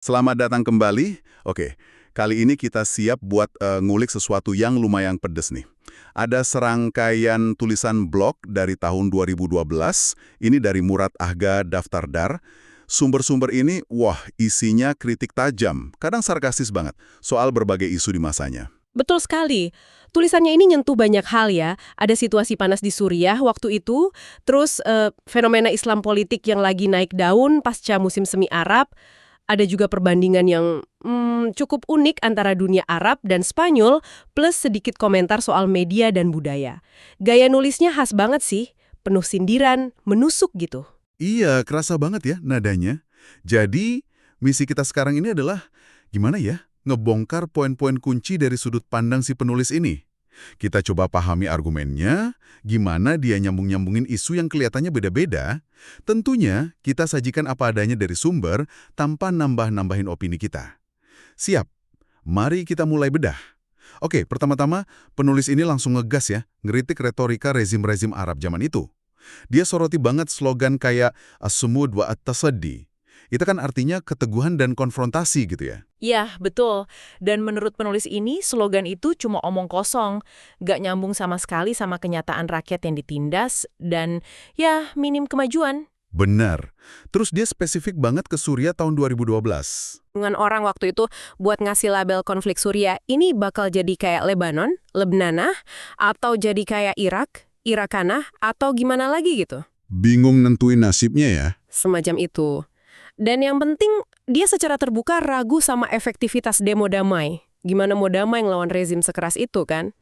Selamat datang kembali. Oke, kali ini kita siap buat ngulik sesuatu yang lumayan pedes nih. Ada serangkaian tulisan blog dari tahun 2012, ini dari Murad Ahga Daftar Dar. Sumber-sumber ini, wah, isinya kritik tajam, kadang sarkastis banget, soal berbagai isu di masanya. Betul sekali. Tulisannya ini nyentuh banyak hal ya. Ada situasi panas di Suriah waktu itu, terus fenomena Islam politik yang lagi naik daun pasca musim semi Arab. Ada juga perbandingan yang cukup unik antara dunia Arab dan Spanyol, plus sedikit komentar soal media dan budaya. Gaya nulisnya khas banget sih, penuh sindiran, menusuk gitu. Iya, kerasa banget ya nadanya. Jadi, misi kita sekarang ini adalah, gimana ya, ngebongkar poin-poin kunci dari sudut pandang si penulis ini. Kita coba pahami argumennya, gimana dia nyambung-nyambungin isu yang kelihatannya beda-beda. Tentunya, kita sajikan apa adanya dari sumber tanpa nambah-nambahin opini kita. Siap? Mari kita mulai bedah. Oke, pertama-tama, penulis ini langsung ngegas ya, ngeritik retorika rezim-rezim Arab zaman itu. Dia soroti banget slogan kayak as-sumud wa at-tasaddi. Itu kan artinya keteguhan dan konfrontasi gitu ya. Iya, betul. Dan menurut penulis ini, slogan itu cuma omong kosong. Gak nyambung sama sekali sama kenyataan rakyat yang ditindas, dan ya minim kemajuan. Benar. Terus dia spesifik banget ke Suriah tahun 2012. Dengan orang waktu itu buat ngasih label konflik Suriah, ini bakal jadi kayak Lebanon, Lebnanah, atau jadi kayak Irak, Irakanah, atau gimana lagi gitu. Bingung nentuin nasibnya ya. Semacam itu. Dan yang penting, dia secara terbuka ragu sama efektivitas demo damai. Gimana mau damai ngelawan rezim sekeras itu kan?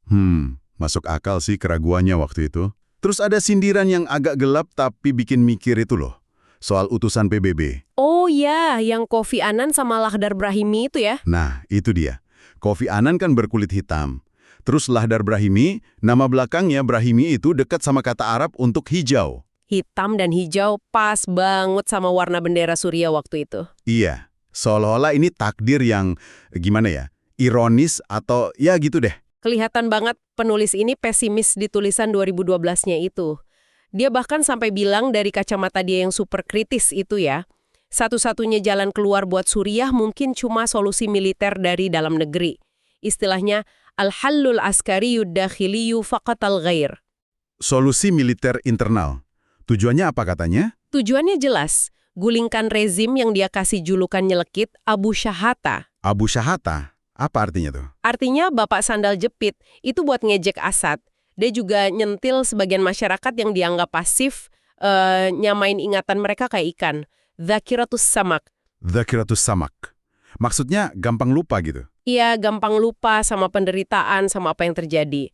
Masuk akal sih keraguannya waktu itu. Terus ada sindiran yang agak gelap tapi bikin mikir itu loh. Soal utusan PBB. Oh ya, yang Kofi Annan sama Lahdar Brahimi itu ya? Nah, itu dia. Kofi Annan kan berkulit hitam. Terus Lahdar Brahimi, nama belakangnya Brahimi itu dekat sama kata Arab untuk hijau. Hitam dan hijau pas banget sama warna bendera Suriah waktu itu. Iya, seolah-olah ini takdir yang, gimana ya, ironis atau ya gitu deh. Kelihatan banget penulis ini pesimis di tulisan 2012-nya itu. Dia bahkan sampai bilang dari kacamata dia yang super kritis itu ya, satu-satunya jalan keluar buat Suriah mungkin cuma solusi militer dari dalam negeri. Istilahnya, al-hallul askariyud dakhiliyu faqatal ghair. Solusi militer internal. Tujuannya apa katanya? Tujuannya jelas, gulingkan rezim yang dia kasih julukan nyelekit Abu Syahata. Abu Syahata. Apa artinya tuh? Artinya bapak sandal jepit, itu buat ngejek Assad. Dia juga nyentil sebagian masyarakat yang dianggap pasif, nyamain ingatan mereka kayak ikan. Dzakiratus samak. Dzakiratus samak. Maksudnya gampang lupa gitu? Iya, gampang lupa sama penderitaan, sama apa yang terjadi.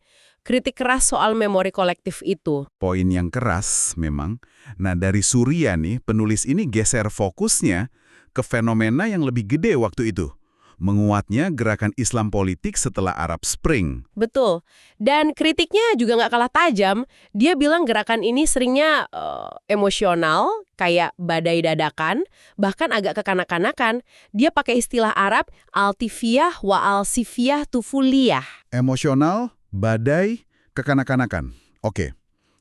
Kritik keras soal memori kolektif itu. Poin yang keras memang. Nah dari Suriah nih, penulis ini geser fokusnya ke fenomena yang lebih gede waktu itu. Menguatnya gerakan Islam politik setelah Arab Spring. Betul. Dan kritiknya juga nggak kalah tajam. Dia bilang gerakan ini seringnya emosional, kayak badai dadakan, bahkan agak kekanak-kanakan. Dia pakai istilah Arab, altifiyah wa alsifiyah tufuliyah. Emosional, badai, kekanak-kanakan. Oke.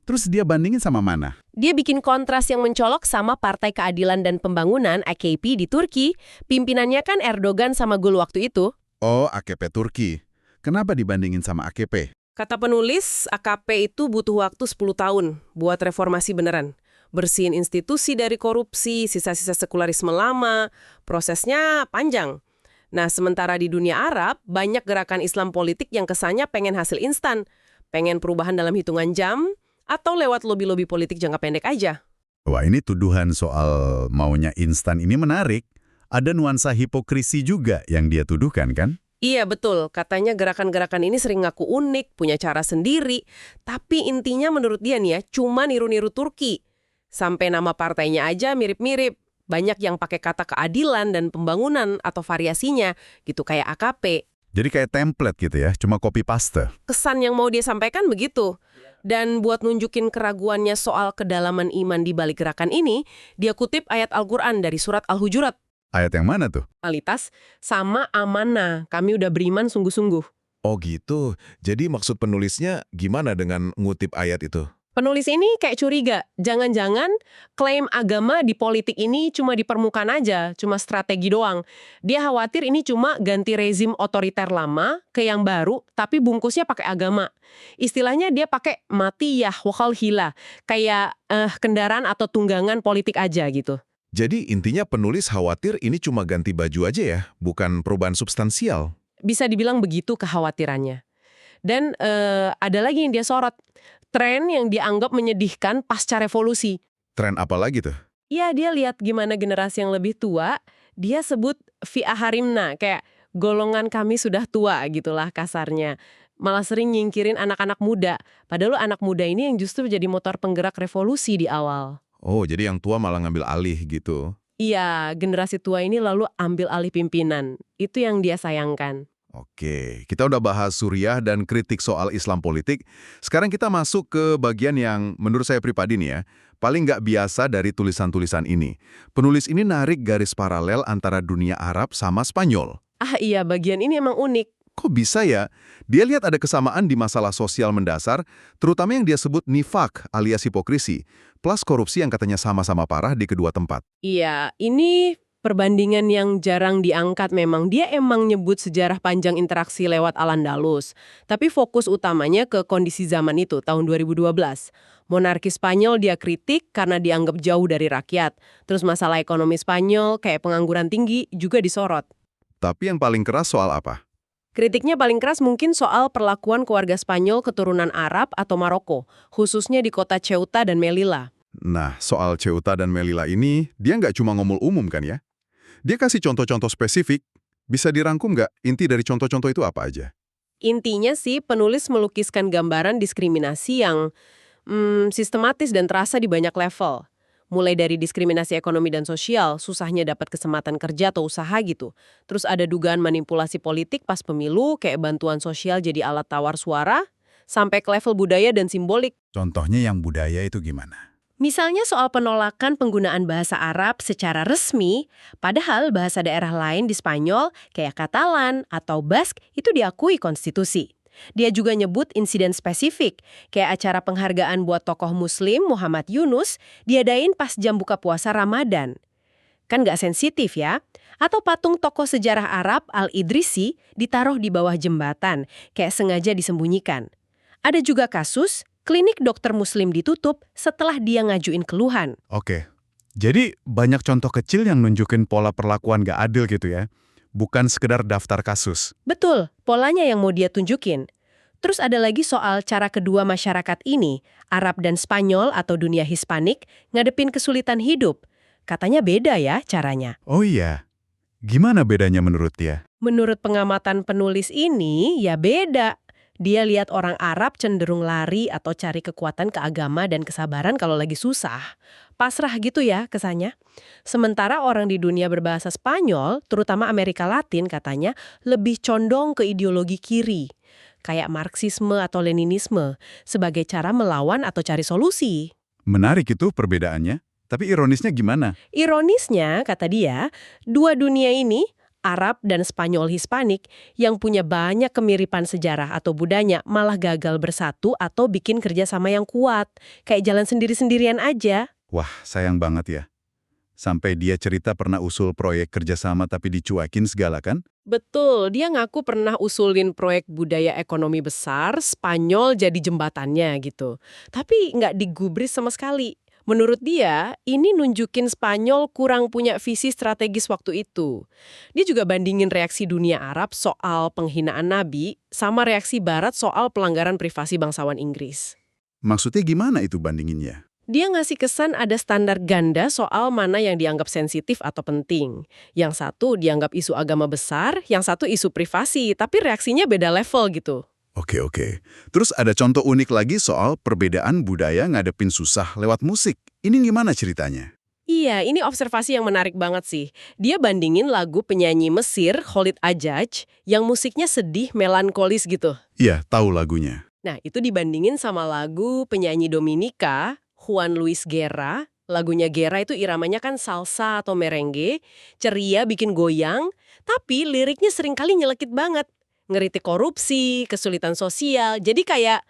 Terus dia bandingin sama mana? Dia bikin kontras yang mencolok sama Partai Keadilan dan Pembangunan AKP di Turki. Pimpinannya kan Erdogan sama Gül waktu itu. Oh, AKP Turki. Kenapa dibandingin sama AKP? Kata penulis, AKP itu butuh waktu 10 tahun buat reformasi beneran. Bersihin institusi dari korupsi, sisa-sisa sekularisme lama. Prosesnya panjang. Nah, sementara di dunia Arab, banyak gerakan Islam politik yang kesannya pengen hasil instan. Pengen perubahan dalam hitungan jam, atau lewat lobi-lobi politik jangka pendek aja. Wah, ini tuduhan soal maunya instan ini menarik. Ada nuansa hipokrisi juga yang dia tuduhkan, kan? Iya, betul. Katanya gerakan-gerakan ini sering ngaku unik, punya cara sendiri. Tapi intinya menurut dia nih ya, cuma niru-niru Turki. Sampai nama partainya aja mirip-mirip. Banyak yang pakai kata keadilan dan pembangunan atau variasinya, gitu kayak AKP. Jadi kayak template gitu ya, cuma copy-paste. Kesan yang mau dia sampaikan begitu. Dan buat nunjukin keraguannya soal kedalaman iman di balik gerakan ini, dia kutip ayat Al-Quran dari surat Al-Hujurat. Ayat yang mana tuh? Kualitas sama amanah, kami udah beriman sungguh-sungguh. Oh gitu, jadi maksud penulisnya gimana dengan ngutip ayat itu? Penulis ini kayak curiga, jangan-jangan klaim agama di politik ini cuma di permukaan aja, cuma strategi doang. Dia khawatir ini cuma ganti rezim otoriter lama ke yang baru, tapi bungkusnya pakai agama. Istilahnya dia pakai matiyah wakal hila, kayak kendaraan atau tunggangan politik aja gitu. Jadi intinya penulis khawatir ini cuma ganti baju aja ya, bukan perubahan substansial. Bisa dibilang begitu kekhawatirannya. Dan ada lagi yang dia sorot, tren yang dianggap menyedihkan pasca revolusi. Tren apa lagi tuh? Iya, dia lihat gimana generasi yang lebih tua, dia sebut fi'ah harimna, kayak golongan kami sudah tua gitulah kasarnya. Malah sering nyingkirin anak-anak muda, padahal anak muda ini yang justru jadi motor penggerak revolusi di awal. Oh, jadi yang tua malah ngambil alih gitu. Iya, generasi tua ini lalu ambil alih pimpinan. Itu yang dia sayangkan. Oke, kita udah bahas Suriah dan kritik soal Islam politik. Sekarang kita masuk ke bagian yang menurut saya pribadi nih ya, paling nggak biasa dari tulisan-tulisan ini. Penulis ini narik garis paralel antara dunia Arab sama Spanyol. Ah iya, bagian ini emang unik. Kok bisa ya? Dia lihat ada kesamaan di masalah sosial mendasar, terutama yang dia sebut nifak alias hipokrisi, plus korupsi yang katanya sama-sama parah di kedua tempat. Iya, ini perbandingan yang jarang diangkat memang. Dia emang nyebut sejarah panjang interaksi lewat Al-Andalus. Tapi fokus utamanya ke kondisi zaman itu, tahun 2012. Monarki Spanyol dia kritik karena dianggap jauh dari rakyat. Terus masalah ekonomi Spanyol, kayak pengangguran tinggi, juga disorot. Tapi yang paling keras soal apa? Kritiknya paling keras mungkin soal perlakuan keluarga Spanyol keturunan Arab atau Maroko, khususnya di kota Ceuta dan Melilla. Nah, soal Ceuta dan Melilla ini, dia nggak cuma ngomong umum kan ya? Dia kasih contoh-contoh spesifik. Bisa dirangkum nggak inti dari contoh-contoh itu apa aja? Intinya sih penulis melukiskan gambaran diskriminasi yang sistematis dan terasa di banyak level. Mulai dari diskriminasi ekonomi dan sosial, susahnya dapat kesempatan kerja atau usaha gitu. Terus ada dugaan manipulasi politik pas pemilu, kayak bantuan sosial jadi alat tawar suara, sampai ke level budaya dan simbolik. Contohnya yang budaya itu gimana? Misalnya soal penolakan penggunaan bahasa Arab secara resmi, padahal bahasa daerah lain di Spanyol, kayak Katalan atau Bask, itu diakui konstitusi. Dia juga nyebut insiden spesifik, kayak acara penghargaan buat tokoh muslim Muhammad Yunus, diadain pas jam buka puasa Ramadan. Kan nggak sensitif ya? Atau patung tokoh sejarah Arab Al-Idrisi ditaruh di bawah jembatan, kayak sengaja disembunyikan. Ada juga kasus, klinik dokter muslim ditutup setelah dia ngajuin keluhan. Oke, jadi banyak contoh kecil yang nunjukin pola perlakuan nggak adil gitu ya? Bukan sekedar daftar kasus. Betul, polanya yang mau dia tunjukin. Terus ada lagi soal cara kedua masyarakat ini, Arab dan Spanyol atau dunia Hispanik, ngadepin kesulitan hidup. Katanya beda ya caranya. Oh iya, gimana bedanya menurut dia? Menurut pengamatan penulis ini, ya beda. Dia lihat orang Arab cenderung lari atau cari kekuatan ke agama dan kesabaran kalau lagi susah. Pasrah gitu ya kesannya. Sementara orang di dunia berbahasa Spanyol, terutama Amerika Latin katanya, lebih condong ke ideologi kiri. Kayak Marxisme atau Leninisme, sebagai cara melawan atau cari solusi. Menarik itu perbedaannya. Tapi ironisnya gimana? Ironisnya, kata dia, dua dunia ini, Arab dan Spanyol Hispanik, yang punya banyak kemiripan sejarah atau budaya malah gagal bersatu atau bikin kerjasama yang kuat. Kayak jalan sendiri-sendirian aja. Wah, sayang banget ya. Sampai dia cerita pernah usul proyek kerjasama tapi dicuekin segala kan? Betul, dia ngaku pernah usulin proyek budaya ekonomi besar, Spanyol jadi jembatannya gitu. Tapi nggak digubris sama sekali. Menurut dia, ini nunjukin Spanyol kurang punya visi strategis waktu itu. Dia juga bandingin reaksi dunia Arab soal penghinaan Nabi sama reaksi Barat soal pelanggaran privasi bangsawan Inggris. Maksudnya gimana itu bandinginnya? Dia ngasih kesan ada standar ganda soal mana yang dianggap sensitif atau penting. Yang satu dianggap isu agama besar, yang satu isu privasi, tapi reaksinya beda level gitu. Oke. Terus ada contoh unik lagi soal perbedaan budaya ngadepin susah lewat musik. Ini gimana ceritanya? Iya, ini observasi yang menarik banget sih. Dia bandingin lagu penyanyi Mesir, Khalid Ajaj, yang musiknya sedih, melankolis gitu. Iya, tahu lagunya. Nah, itu dibandingin sama lagu penyanyi Dominika, Juan Luis Guerra. Lagunya Guerra itu iramanya kan salsa atau merengue, ceria bikin goyang, tapi liriknya seringkali nyelekit banget. Ngeritik korupsi, kesulitan sosial, jadi kayak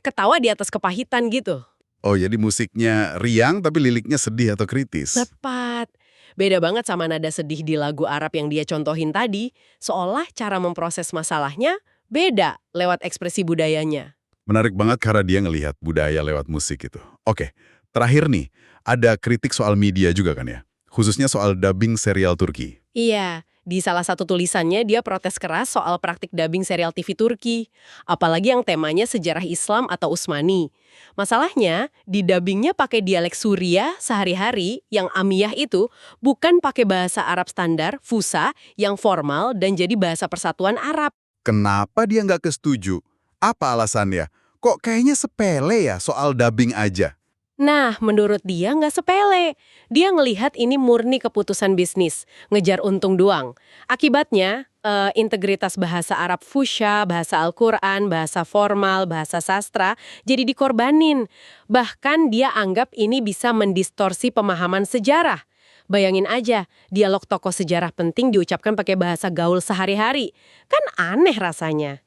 ketawa di atas kepahitan gitu. Oh, jadi musiknya riang tapi liriknya sedih atau kritis. Tepat. Beda banget sama nada sedih di lagu Arab yang dia contohin tadi, seolah cara memproses masalahnya beda lewat ekspresi budayanya. Menarik banget karena dia ngelihat budaya lewat musik itu. Oke, terakhir nih, ada kritik soal media juga kan ya? Khususnya soal dubbing serial Turki. Iya, di salah satu tulisannya dia protes keras soal praktik dubbing serial TV Turki. Apalagi yang temanya sejarah Islam atau Utsmani. Masalahnya, di dubbingnya pakai dialek Suriah sehari-hari yang amiyah itu bukan pakai bahasa Arab standar, Fusha, yang formal dan jadi bahasa persatuan Arab. Kenapa dia nggak kesetuju? Apa alasannya? Kok kayaknya sepele ya soal dubbing aja? Nah, menurut dia nggak sepele. Dia ngelihat ini murni keputusan bisnis, ngejar untung doang. Akibatnya, integritas bahasa Arab Fusha, bahasa Al-Quran, bahasa formal, bahasa sastra, jadi dikorbanin. Bahkan dia anggap ini bisa mendistorsi pemahaman sejarah. Bayangin aja, dialog tokoh sejarah penting diucapkan pakai bahasa gaul sehari-hari. Kan aneh rasanya.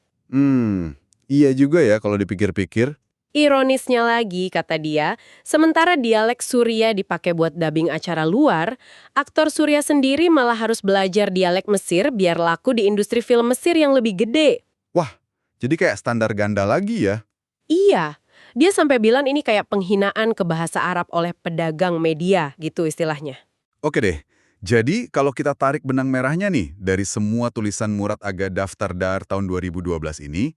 Iya juga ya kalau dipikir-pikir. Ironisnya lagi, kata dia, sementara dialek Suriah dipakai buat dubbing acara luar, aktor Suriah sendiri malah harus belajar dialek Mesir biar laku di industri film Mesir yang lebih gede. Wah, jadi kayak standar ganda lagi ya? Iya, dia sampai bilang ini kayak penghinaan ke bahasa Arab oleh pedagang media, gitu istilahnya. Oke deh, jadi kalau kita tarik benang merahnya nih, dari semua tulisan Murad Aga Daftar Dar tahun 2012 ini,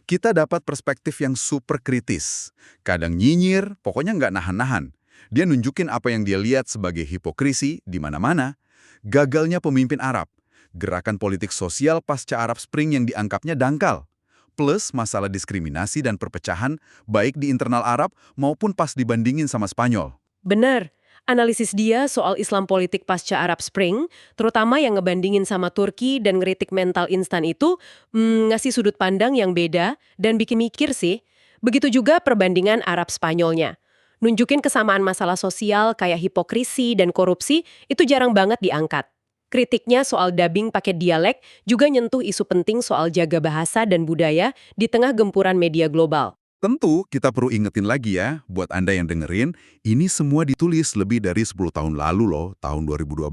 kita dapat perspektif yang super kritis. Kadang nyinyir, pokoknya nggak nahan-nahan. Dia nunjukin apa yang dia lihat sebagai hipokrisi di mana-mana, gagalnya pemimpin Arab, gerakan politik sosial pasca Arab Spring yang dianggapnya dangkal, plus masalah diskriminasi dan perpecahan baik di internal Arab maupun pas dibandingin sama Spanyol. Bener. Analisis dia soal Islam politik pasca Arab Spring, terutama yang ngebandingin sama Turki dan ngeritik mental instan itu, ngasih sudut pandang yang beda dan bikin mikir sih. Begitu juga perbandingan Arab-Spanyolnya. Nunjukin kesamaan masalah sosial kayak hipokrisi dan korupsi itu jarang banget diangkat. Kritiknya soal dubbing pakai dialek juga nyentuh isu penting soal jaga bahasa dan budaya di tengah gempuran media global. Tentu kita perlu ingetin lagi ya, buat Anda yang dengerin, ini semua ditulis lebih dari 10 tahun lalu loh, tahun 2012.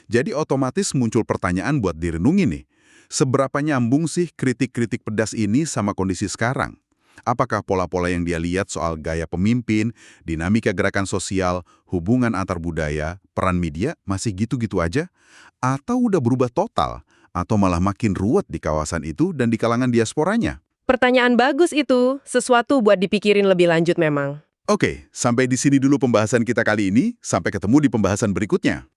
Jadi otomatis muncul pertanyaan buat direnungi nih. Seberapa nyambung sih kritik-kritik pedas ini sama kondisi sekarang? Apakah pola-pola yang dia lihat soal gaya pemimpin, dinamika gerakan sosial, hubungan antar budaya, peran media masih gitu-gitu aja? Atau udah berubah total? Atau malah makin ruwet di kawasan itu dan di kalangan diasporanya? Pertanyaan bagus itu, sesuatu buat dipikirin lebih lanjut memang. Oke, sampai di sini dulu pembahasan kita kali ini. Sampai ketemu di pembahasan berikutnya.